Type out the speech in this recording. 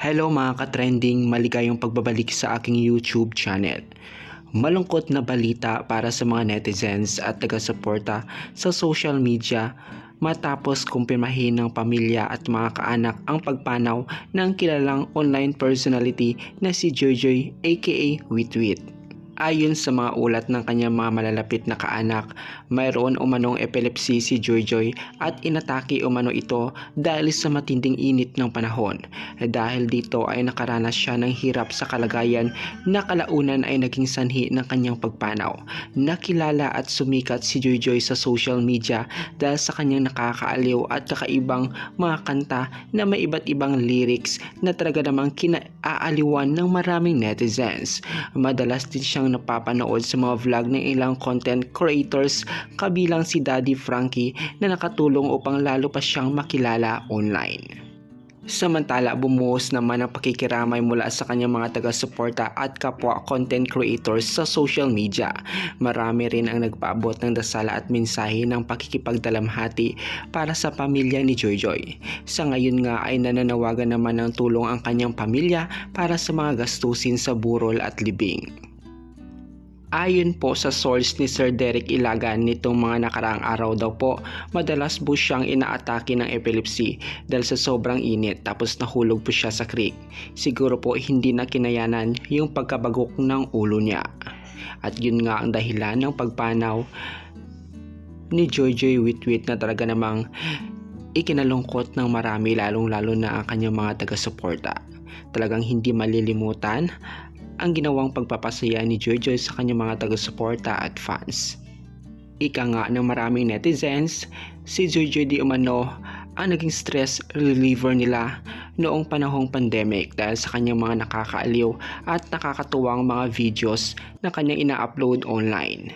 Hello mga ka-trending, maligayang pagbabalik sa aking YouTube channel. Malungkot na balita para sa mga netizens at taga-suporta sa social media matapos kumpirmahin ng pamilya at mga kaanak ang pagpanaw ng kilalang online personality na si Joyjoy aka Witwit. Ayon sa mga ulat ng kanyang mga malalapit na kaanak, mayroon umanong epilepsy si Joyjoy at inatake umano ito dahil sa matinding init ng panahon. Dahil dito ay nakaranas siya ng hirap sa kalagayan na kalaunan ay naging sanhi ng kanyang pagpanaw. Nakilala at sumikat si Joyjoy sa social media dahil sa kanyang nakakaaliw at kakaibang mga kanta na may iba't ibang lyrics na talaga namang kinaaliwan ng maraming netizens. Madalas din siyang napapanood sa mga vlog ng ilang content creators kabilang si Daddy Frankie na nakatulong upang lalo pa siyang makilala online. Samantala, bumuhos naman ang pakikiramay mula sa kanyang mga taga-suporta at kapwa content creators sa social media. Marami rin ang nagpaabot ng dasal at mensahe ng pakikipagdalamhati para sa pamilya ni Joyjoy. Sa ngayon nga ay nananawagan naman ng tulong ang kanyang pamilya para sa mga gastusin sa burol at libing. Ayon po sa source ni Sir Derek Ilagan, nitong mga nakaraang araw daw po, madalas po siyang inaatake ng epilepsy dahil sa sobrang init tapos nahulog po siya sa creek. Siguro po hindi na kinayanan yung pagkabagok ng ulo niya. At yun nga ang dahilan ng pagpanaw ni Joyjoy Witwit na talaga namang ikinalungkot ng marami, lalong-lalo na ang kanyang mga taga-suporta. Talagang hindi malilimutan ang ginawang pagpapasaya ni Joyjoy sa kanyang mga taga-suporta at fans. Ika nga ng maraming netizens, si Joyjoy di umano ang naging stress reliever nila noong panahong pandemic dahil sa kanyang mga nakakaaliw at nakakatuwang mga videos na kanyang ina-upload online.